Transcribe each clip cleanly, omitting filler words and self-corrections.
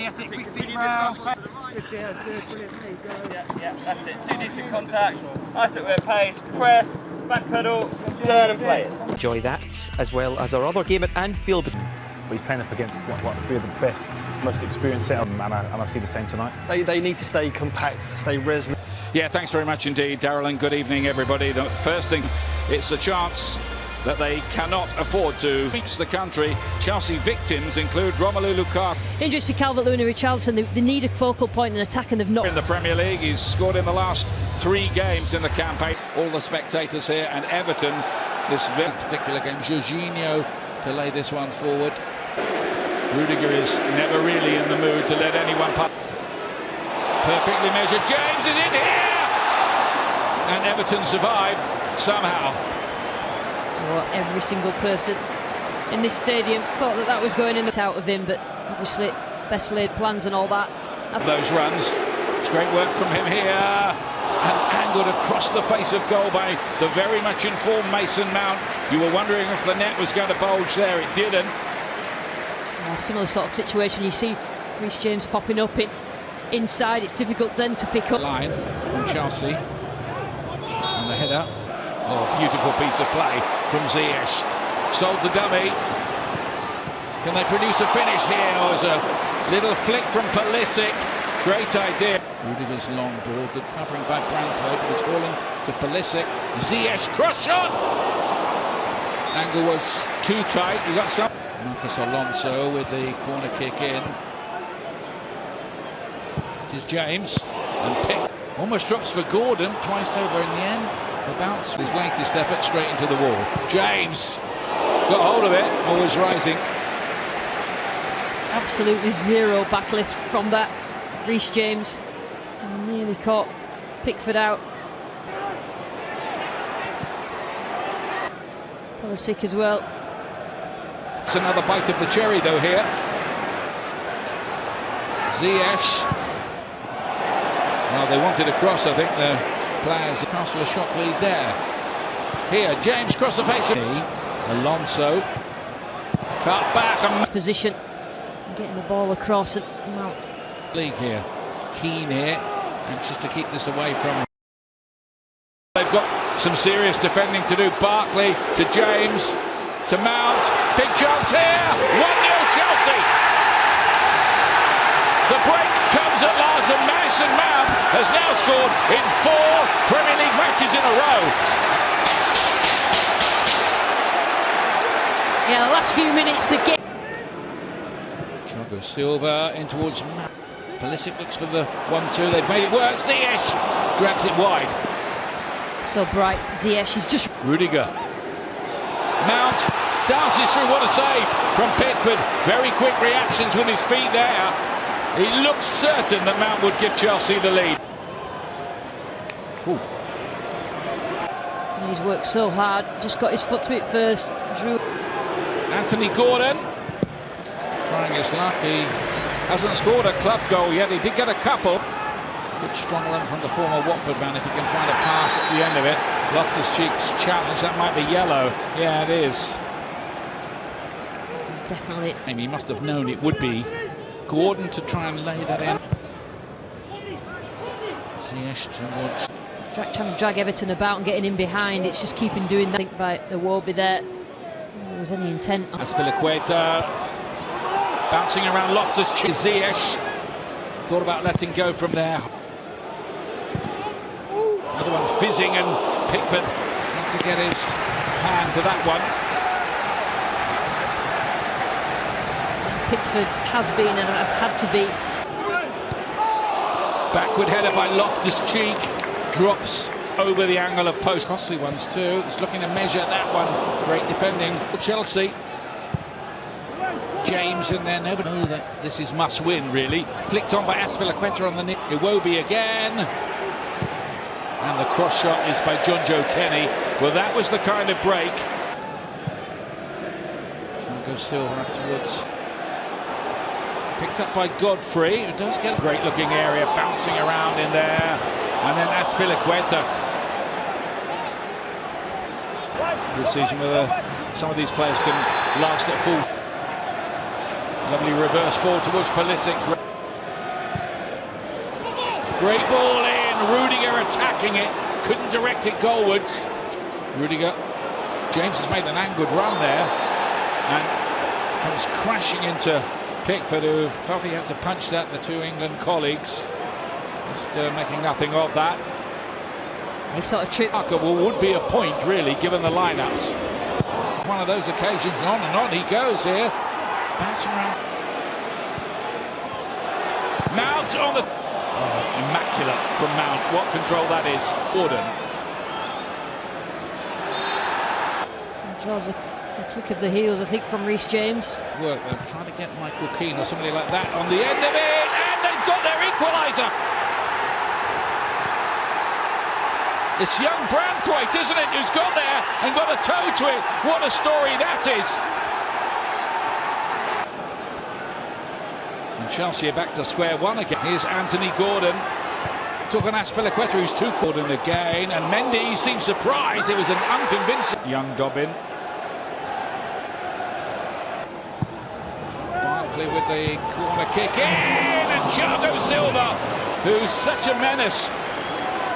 that's it. Quick feet round. Yeah, that's it. 2 decent contacts. Nice at work pace. Press, back pedal, turn and play it. Enjoy that, as well as our other game at Anfield. He's playing up against what, three of the best, most experienced setup, and I see the same tonight. They need to stay compact, stay resonant. Yeah, thanks very much indeed, Daryl, and good evening, everybody. The first thing, it's a chance that they cannot afford to reach the country. Chelsea victims include Romelu Lukaku. Injuries to Calvert-Lewin and Richarlison. They need a focal point in attack, and they've not. In the Premier League, he's scored in the last 3 games in the campaign. All the spectators here, and Everton, this particular game, Jorginho to lay this one forward. Rudiger is never really in the mood to let anyone pass. Perfectly measured. James is in here! And Everton survived somehow. Well, every single person in this stadium thought that was going in out of him, but obviously best laid plans and all that. Those runs. It's great work from him here. And angled across the face of goal by the very much informed Mason Mount. You were wondering if the net was going to bulge there. It didn't. Similar sort of situation. You see Reece James popping up inside. It's difficult then to pick up. Line from Chelsea. And the header. Oh, beautiful piece of play from Ziyech. Sold the dummy. Can they produce a finish here? Or is a little flick from Pulisic? Great idea. Rudiger's long ball, good covering by Branco. It's falling to Pulisic. Ziyech cross shot. Angle was too tight. You got some. Marcus Alonso with the corner kick in. It is James and pick. Almost drops for Gordon. Twice over in the end. The bounce. His latest effort straight into the wall. James got hold of it. Always rising. Absolutely zero backlift from that. Reece James nearly caught Pickford out. Pulisic as well. It's another bite of the cherry though here. Ziyech. Well, they wanted a cross, I think, the players. The Castle shot lead there. Here, James cross the face. Alonso. Cut back and position. Getting the ball across and Mount. League here. Keane here. Anxious to keep this away from. They've got some serious defending to do. Barkley to James. To Mount, big chance here, 1-0 Chelsea. The break comes at last, and Mason Mount has now scored in 4 Premier League matches in a row. Yeah, the last few minutes the game. Thiago Silva in towards Mount. Pulisic looks for the 1-2, they've made it work. Ziyech drags it wide. So bright, Ziyech is just. Rudiger. Mount dances through, what a save from Pickford. Very quick reactions with his feet there. He looks certain that Mount would give Chelsea the lead. Ooh. He's worked so hard, just got his foot to it first. Drew. Anthony Gordon trying his luck. He hasn't scored a club goal yet. He did get a couple. Good strong run from the former Watford man. If he can find a pass at the end of it. Loftus-Cheek's challenge, that might be yellow. Yeah, it is. Definitely. He must have known it would be. Gordon to try and lay that in. Ziyech towards. Trying to drag Everton about and getting in behind. It's just keeping doing that. I think by the Iwobi there. If there's any intent. Azpilicueta bouncing around Loftus-Cheek. Ziyech thought about letting go from there. Another one fizzing, and Pickford had to get his hand to that one. Pickford has been and has had to be. Backward header by Loftus-Cheek. Drops over the angle of post. Costly ones too. He's looking to measure that one. Great defending. Chelsea. James in there. Nobody knows that this is must win, really. Flicked on by Azpilicueta on the knee. Iwobi again. And the cross shot is by John Joe Kenny. Well, that was the kind of break. Thiago Silva up towards. Picked up by Godfrey. It does get a great looking area, bouncing around in there. And then Azpilicueta. This season, whether some of these players can last at full. Lovely reverse ball towards Pulisic. Great ball in. Rudiger attacking it. Couldn't direct it goalwards. Rudiger. James has made an angled run there and comes crashing into Pickford, who felt he had to punch that. The two England colleagues just making nothing of that. He sort of tripped. Remarkable would be a point, really, given the lineups. One of those occasions, and on he goes here. Bouncing around. Mount on the... Oh, immaculate from Mount. What control that is. Gordon. Draws a flick of the heels, I think, from Reece James. Work, they're trying to get Michael Keane or somebody like that on the end of it, and they've got their equaliser. It's young Branthwaite, isn't it, who's got there and got a toe to it. What a story that is. And Chelsea are back to square one again. Here's Anthony Gordon. Took on Azpilicueta, who's too Gordon again, and Mendy seems surprised. It was an unconvincing young Dobbin. Barkley with the corner kick in, and Thiago Silva, who's such a menace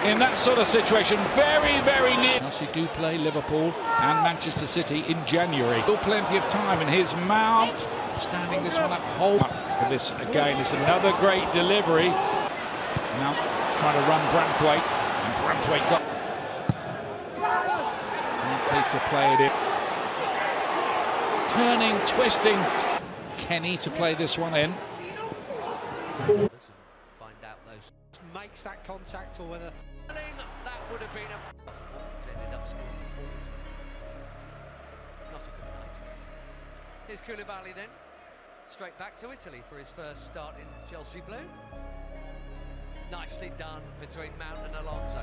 in that sort of situation, very, very near. Chelsea do play Liverpool and Manchester City in January. Still plenty of time, and here's Mount standing this one up, hold up for this again. It's another great delivery. Mount trying to run Branthwaite, and Branthwaite got Barkley to play it in. Turning, twisting. Kenny to play this one in. Find out those makes that contact, or whether that would have been a ended up scoring 4. Not a good night. Here's Koulibaly then, straight back to Italy for his first start in Chelsea blue. Nicely done between Mount and Alonso.